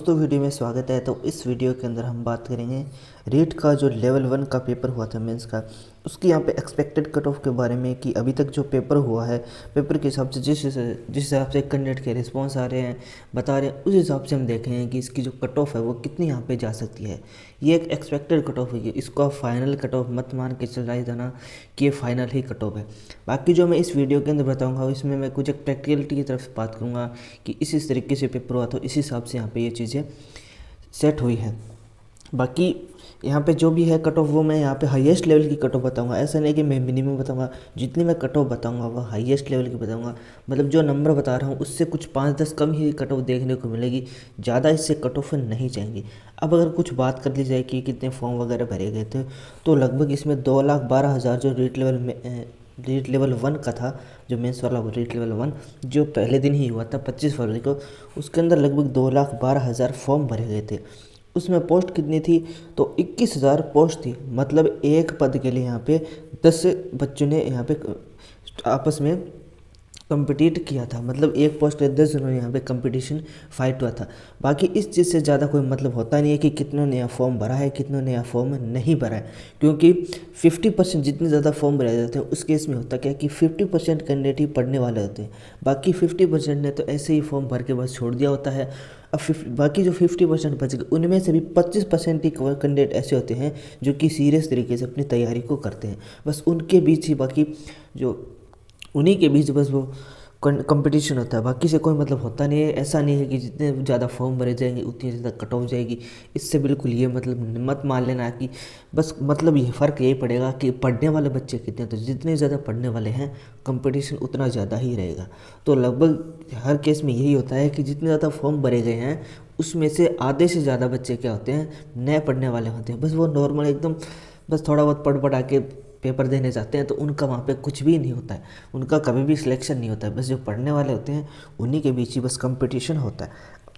दोस्तों वीडियो में स्वागत है। तो इस वीडियो के अंदर हम बात करेंगे रीट का जो लेवल 1 का पेपर हुआ था मेंस का, उसकी यहाँ पे एक्सपेक्टेड कट ऑफ के बारे में कि अभी तक जो पेपर हुआ है, पेपर के हिसाब से जिस हिसाब से कैंडिडेट के रिस्पॉन्स आ रहे हैं, बता रहे हैं, उस हिसाब से हम देख रहे हैं कि इसकी जो कट ऑफ है वो कितनी यहाँ पे जा सकती है। ये एक एक्सपेक्टेड कट ऑफ है, इसको आप फाइनल कट ऑफ मत मान के चलाए जाना कि ये फाइनल ही कट ऑफ है। बाकी जो मैं इस वीडियो के अंदर बताऊँगा इसमें मैं कुछ एक प्रैक्टिकलिटी की तरफ बात करूँगा कि इस तरीके से पेपर हुआ तो इस हिसाब से यहाँ पे ये चीज़ें सेट हुई है। बाकी यहाँ पे जो भी है कट ऑफ वो मैं यहाँ पे हाईएस्ट लेवल की कट ऑफ बताऊँगा। ऐसा नहीं कि मैं मिनिमम बताऊँगा, जितनी मैं कट ऑफ बताऊँगा वो हाईएस्ट लेवल की बताऊँगा। मतलब जो नंबर बता रहा हूँ उससे कुछ 5-10 कम ही कट ऑफ देखने को मिलेगी, ज़्यादा इससे कट ऑफ नहीं जाएंगी। अब अगर कुछ बात कर ली जाए कि कितने फॉर्म वगैरह भरे गए थे, तो लगभग इसमें 2,12,000 जो रीट लेवल 1 का था, जो मेंस वाला रीट लेवल 1 जो पहले दिन ही हुआ था 25 फरवरी को, उसके अंदर लगभग 2,12,000 फॉर्म भरे गए थे। उसमें पोस्ट कितनी थी तो 21,000 पोस्ट थी। मतलब एक पद के लिए यहाँ पे 10 बच्चों ने यहाँ पे आपस में कम्पिटिट किया था। मतलब एक पोस्ट के 10 जनों यहाँ पे कंपटीशन फाइट हुआ था। बाकी इस चीज़ से ज़्यादा कोई मतलब होता नहीं है कि कितनों ने यहाँ फॉर्म भरा है, कितनों ने यहाँ फॉर्म नहीं भरा है, क्योंकि 50% जितने ज़्यादा फॉर्म भराए जाते हैं उस केस में होता क्या है कि 50% कैंडिडेट ही पढ़ने वाले होते हैं। बाकी 50% ने तो ऐसे ही फॉर्म भर के बस छोड़ दिया होता है। अब बाकी जो 50% बच गए उनमें से भी 25% ही कैंडिडेट ऐसे होते हैं जो कि सीरियस तरीके से अपनी तैयारी को करते हैं। बस उनके बीच ही बाकी जो उन्हीं के बीच बस वो कंपटीशन होता है, बाकी से कोई मतलब होता नहीं है। ऐसा नहीं है कि जितने ज़्यादा फॉर्म भरे जाएंगे उतनी ज़्यादा कट ऑफ जाएगी। इससे बिल्कुल ये मतलब मत मान लेना कि बस मतलब ये फ़र्क यही पड़ेगा कि पढ़ने वाले बच्चे कितने, तो जितने ज़्यादा पढ़ने वाले हैं कंपटीशन उतना ज़्यादा ही रहेगा। तो लगभग हर केस में यही होता है कि जितने ज़्यादा फॉर्म भरे गए हैं उसमें से आधे से ज़्यादा बच्चे क्या होते हैं, नए पढ़ने वाले होते हैं। बस वो नॉर्मल एकदम बस थोड़ा बहुत पढ़ पढ़ा के पेपर देने जाते हैं, तो उनका वहाँ पे कुछ भी नहीं होता है, उनका कभी भी सिलेक्शन नहीं होता है। बस जो पढ़ने वाले होते हैं उन्हीं के बीच ही बस कंपटीशन होता है।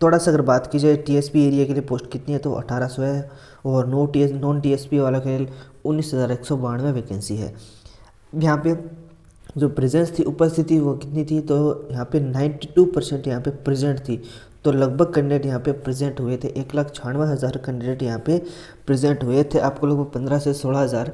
थोड़ा सा अगर बात की जाए टीएसपी एरिया के लिए पोस्ट कितनी है तो 1800 है, और नॉन टीएसपी वाला के लिए 19,192 वैकेंसी है। यहाँ पे जो प्रेजेंस थी, उपस्थिति वो कितनी थी तो यहाँ पे 92% यहाँ पे प्रेजेंट थी। तो लगभग कैंडिडेट यहाँ पे प्रेजेंट हुए थे। 1,96,000 कैंडिडेट यहाँ पे प्रेजेंट हुए थे। आपको लगभग 15 से 16,000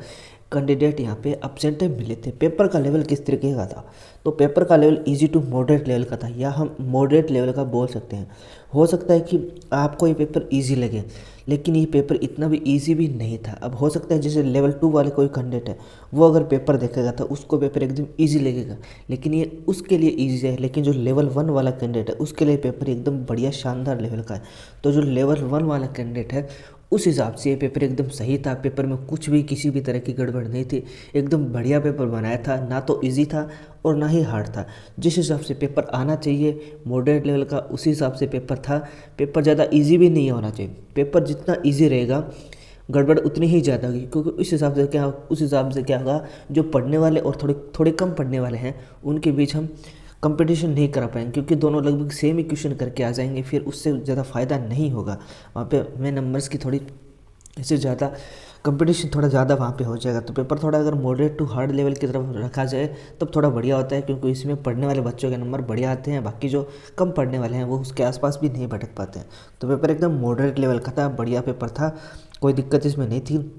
कैंडिडेट यहाँ पे एब्सेंट मिले थे। पेपर का लेवल किस तरीके का था तो पेपर का level easy to moderate level का था, या हम मॉडरेट लेवल का बोल सकते हैं। हो सकता है कि आपको ये पेपर इजी लगे, लेकिन ये पेपर इतना भी इजी भी नहीं था। अब हो सकता है जैसे लेवल 2 वाले कोई कैंडिडेट है, वो अगर पेपर देखेगा तो उसको पेपर एकदम ईजी लगेगा, लेकिन ये उसके लिए ईजी है। लेकिन जो लेवल 1 वाला कैंडिडेट है उसके लिए पेपर एकदम बढ़िया शानदार लेवल का है। तो जो लेवल 1 वाला कैंडिडेट है उस हिसाब से ये पेपर एकदम सही था। पेपर में कुछ भी किसी भी तरह की गड़बड़ नहीं थी, एकदम बढ़िया पेपर बनाया था। ना तो इजी था और ना ही हार्ड था, जिस हिसाब से पेपर आना चाहिए मॉडरेट लेवल का उसी हिसाब से पेपर था। पेपर ज़्यादा इजी भी नहीं होना चाहिए, पेपर जितना इजी रहेगा गड़बड़ उतनी ही ज़्यादा होगी, क्योंकि उस हिसाब से क्या होगा, जो पढ़ने वाले और थोड़े थोड़े कम पढ़ने वाले हैं उनके बीच हम कंपटीशन नहीं करा पाएंगे, क्योंकि दोनों लगभग सेम ही क्वेश्चन करके आ जाएंगे, फिर उससे ज़्यादा फ़ायदा नहीं होगा। वहाँ पे मैं नंबर्स की थोड़ी इससे ज़्यादा कंपटीशन थोड़ा ज़्यादा वहाँ पे हो जाएगा। तो पेपर थोड़ा अगर मॉडरेट टू हार्ड लेवल की तरफ रखा जाए तब थोड़ा बढ़िया होता है, क्योंकि इसमें पढ़ने वाले बच्चों के नंबर बढ़िया आते हैं। बाकी जो कम पढ़ने वाले हैं वो उसके आसपास भी नहीं भटक पाते हैं। तो पेपर एकदम मॉडरेट लेवल का था, बढ़िया पेपर था, कोई दिक्कत इसमें नहीं थी।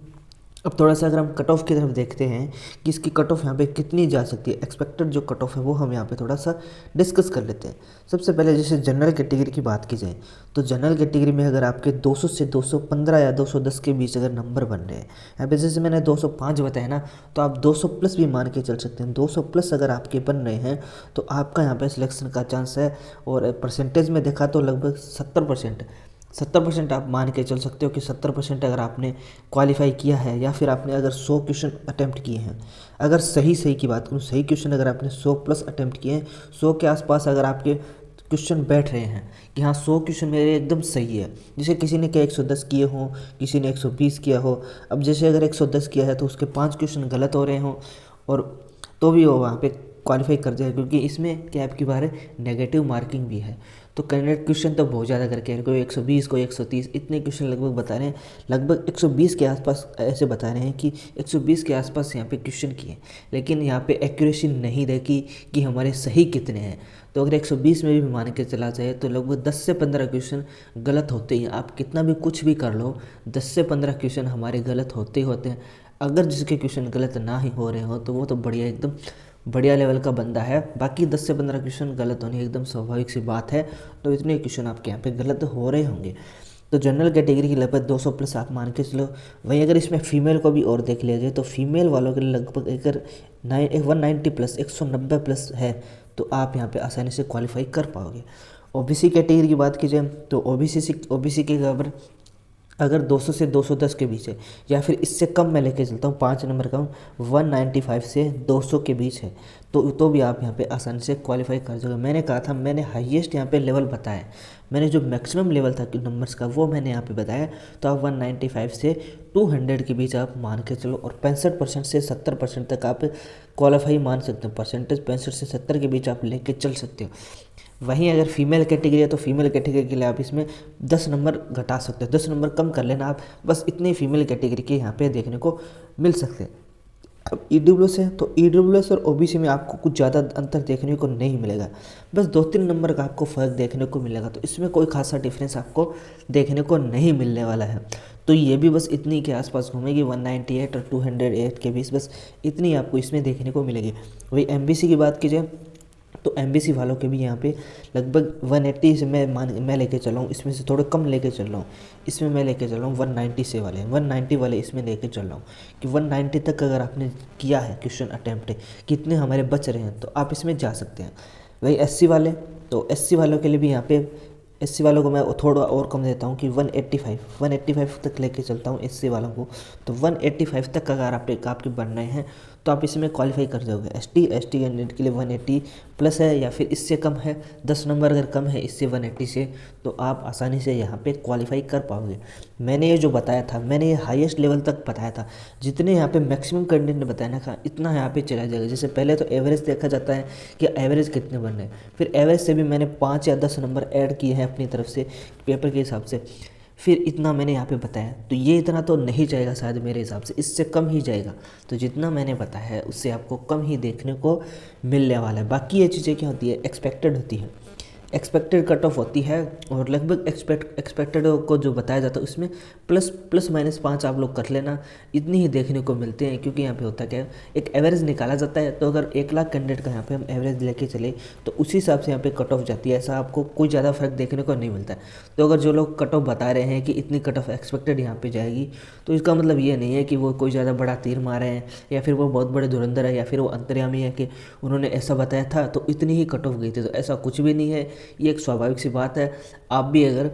अब थोड़ा सा अगर हम कट ऑफ की तरफ देखते हैं कि इसकी कट ऑफ यहाँ पे कितनी जा सकती है, एक्सपेक्टेड जो कट ऑफ है वो हम यहाँ पे थोड़ा सा डिस्कस कर लेते हैं। सबसे पहले जैसे जनरल कैटेगरी की बात की जाए तो जनरल कैटेगरी में अगर आपके 200 से 215 या 210 के बीच अगर नंबर बन रहे हैं, यहाँ पे जैसे मैंने 205 बताया ना, तो आप 200 प्लस भी मान के चल सकते हैं। 200 प्लस अगर आपके बन रहे हैं तो आपका यहाँ पे सिलेक्शन का चांस है। और परसेंटेज में देखा तो लगभग 70% आप मान के चल सकते हो कि 70% अगर आपने क्वालिफाई किया है, या फिर आपने अगर 100 क्वेश्चन अटैम्प्ट किए हैं, अगर सही की बात करूँ, सही क्वेश्चन अगर आपने 100 प्लस अटैम्प्ट किए हैं, 100 के आसपास अगर आपके क्वेश्चन बैठ रहे हैं कि हाँ 100 क्वेश्चन मेरे एकदम सही है। जैसे किसी ने क्या 110 किए हों, किसी ने 120 किया हो। अब जैसे अगर 110 किया है तो उसके 5 क्वेश्चन गलत हो रहे हों, और तो भी वो वहाँ पे क्वालिफाई कर जाए, क्योंकि इसमें क्या आपकी बार नेगेटिव मार्किंग भी है। तो कैंडिडेट क्वेश्चन तो बहुत ज़्यादा करके कोई 120 कोई 130 इतने क्वेश्चन लगभग बता रहे हैं, लगभग 120 के आसपास ऐसे बता रहे हैं कि 120 के आसपास यहाँ पे क्वेश्चन किए, लेकिन यहाँ पे एक्यूरेसी नहीं देखी कि हमारे सही कितने हैं। तो अगर 120 में भी मान के चला जाए तो लगभग 10 से 15 क्वेश्चन गलत होते ही, आप कितना भी कुछ भी कर लो 10 से 15 क्वेश्चन हमारे गलत होते ही होते हैं। अगर जिसके क्वेश्चन गलत ना ही हो रहे हो तो वो तो बढ़िया, एकदम बढ़िया लेवल का बंदा है। बाकी 10 से 15 क्वेश्चन गलत होने एकदम स्वाभाविक सी बात है, तो इतने क्वेश्चन आपके यहाँ पे गलत हो रहे होंगे। तो जनरल कैटेगरी की लगभग 200 प्लस आप मान के चलो। वहीं अगर इसमें फीमेल को भी और देख लिया जाए तो फीमेल वालों के लिए लगभग अगर 190 प्लस 190 प्लस है तो आप यहाँ पे आसानी से क्वालिफाई कर पाओगे। ओबीसी कैटेगरी की बात की जाए तो ओबीसी के अगर 200 से 210 के बीच है या फिर इससे कम मैं लेके चलता हूँ, 5 नंबर कम 195 से 200 के बीच है तो भी आप यहाँ पे आसानी से क्वालिफाई कर जाओगे। मैंने कहा था, मैंने हाईएस्ट यहाँ पे लेवल बताया, मैंने जो मैक्सिमम लेवल था कि नंबर्स का वो मैंने यहाँ पे बताया। तो आप 195 से 200 के बीच आप मान के चलो, और 65% से 70% तक आप क्वालिफाई मान सकते हो। परसेंटेज 65 से 70 के बीच आप लेके चल सकते हो। वहीं अगर फीमेल कैटेगरी है तो फीमेल कैटेगरी के लिए आप इसमें 10 नंबर घटा सकते हो, 10 नंबर कम कर लेना आप, बस इतनी फीमेल कैटेगरी के यहाँ पे देखने को मिल सकते हैं। अब ईडब्ल्यूएस है तो ईडब्ल्यूएस और ओबीसी में आपको कुछ ज़्यादा अंतर देखने को नहीं मिलेगा, बस 2-3 नंबर का आपको फ़र्क देखने को मिलेगा। तो इसमें कोई खासा डिफरेंस आपको देखने को नहीं मिलने वाला है। तो ये भी बस इतनी के आसपास घूमेगी, 198 और 208 के बीच, बस इतनी आपको इसमें देखने को मिलेगी। वही एमबीसी की बात की जाए तो एमबीसी वालों के भी यहाँ पे लगभग 180 से मैं लेके चल रहा हूँ, इसमें से थोड़े कम लेके चल रहा हूँ, इसमें मैं लेके चल रहा हूँ 190 से वाले 190 वाले इसमें लेके चल रहा हूँ कि 190 तक अगर आपने किया है क्वेश्चन अटैम्प्ट, कितने हमारे बच रहे हैं तो आप इसमें जा सकते हैं। वही एससी वाले, तो एससी वालों के लिए भी यहाँ पे एससी वालों को मैं थोड़ा और कम देता हूँ कि 185 तक लेके चलता हूँ एससी वालों को। तो 185 तक अगर आपके बन रहे हैं तो आप इसमें क्वालिफाई कर जाओगे। एसटी कैंडिडेट के लिए 180 प्लस है या फिर इससे कम है, 10 नंबर अगर कम है इससे 180 से, तो आप आसानी से यहाँ पे क्वालिफाई कर पाओगे। मैंने ये जो बताया था, मैंने ये हाईएस्ट लेवल तक बताया था, जितने यहाँ पे मैक्सिमम कैंडिडेट ने बताया ना था इतना यहाँ पे चला जाएगा। जैसे पहले तो एवरेज देखा जाता है कि एवरेज कितने बन रहे हैं, फिर एवरेज से भी मैंने 5 या 10 नंबर ऐड किए हैं अपनी तरफ से पेपर के हिसाब से, फिर इतना मैंने यहाँ पे बताया। तो ये इतना तो नहीं जाएगा शायद मेरे हिसाब से, इससे कम ही जाएगा। तो जितना मैंने बताया है उससे आपको कम ही देखने को मिलने वाला है। बाकी ये चीज़ें क्या होती है, एक्सपेक्टेड होती है, एक्सपेक्टेड कट ऑफ होती है, और लगभग एक्सपेक्टेड को जो बताया जाता है उसमें प्लस माइनस 5 आप लोग कर लेना, इतनी ही देखने को मिलते हैं। क्योंकि यहाँ पे होता क्या है, एक एवरेज निकाला जाता है, तो अगर 1 लाख कैंडिडेट का यहाँ पे हम एवरेज लेके चले तो उसी हिसाब से यहाँ पे कट ऑफ जाती है, ऐसा आपको कोई ज़्यादा फर्क देखने को नहीं मिलता है। तो अगर जो लोग कट ऑफ बता रहे हैं कि इतनी कट ऑफ एक्सपेक्टेड यहाँ पे जाएगी, तो इसका मतलब ये नहीं है कि वो कोई ज़्यादा बड़ा तीर मारे हैं या फिर वो बहुत बड़े धुरंधर है या फिर वो अंतर्यामी है कि उन्होंने ऐसा बताया था तो इतनी ही कट ऑफ गई थी। तो ऐसा कुछ भी नहीं है, ये एक स्वाभाविक सी बात है। आप भी अगर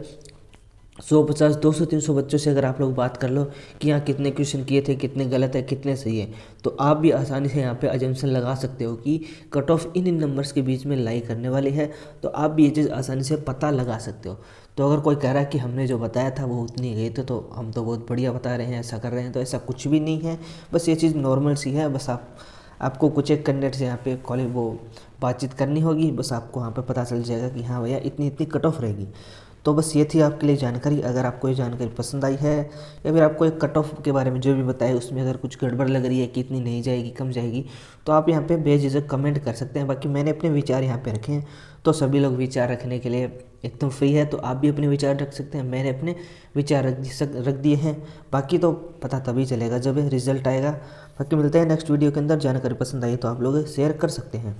150, 200, 300 बच्चों से अगर आप लोग बात कर लो कि यहाँ कितने क्वेश्चन किए थे, कितने गलत है, कितने सही है, तो आप भी आसानी से यहाँ पे अजम्पशन लगा सकते हो कि कट ऑफ इन नंबर्स के बीच में लाई करने वाली है। तो आप भी ये चीज़ आसानी से पता लगा सकते हो। तो अगर कोई कह रहा है कि हमने जो बताया था वो उतनी गई तो हम तो बहुत बढ़िया बता रहे हैं, ऐसा कर रहे हैं, तो ऐसा कुछ भी नहीं है। बस ये चीज़ नॉर्मल सी है। बस आपको कुछ एक कैंडिडेट से यहाँ पे कॉलेज वो बातचीत करनी होगी, बस आपको वहाँ पे पता चल जाएगा कि हाँ भैया इतनी कट ऑफ रहेगी। तो बस ये थी आपके लिए जानकारी। अगर आपको ये जानकारी पसंद आई है या फिर आपको एक कट ऑफ के बारे में जो भी बताया उसमें अगर कुछ गड़बड़ लग रही है कि इतनी नहीं जाएगी, कम जाएगी, तो आप यहाँ पे बेझिझक कमेंट कर सकते हैं। बाकी मैंने अपने विचार यहाँ पे रखे हैं, तो सभी लोग विचार रखने के लिए एकदम फ्री है, तो आप भी अपने विचार रख सकते हैं। मैंने अपने विचार रख दिए हैं, बाकी तो पता तभी चलेगा जब रिजल्ट आएगा। बाकी मिलते हैं नेक्स्ट वीडियो के अंदर। जानकारी पसंद आई तो आप लोग शेयर कर सकते हैं।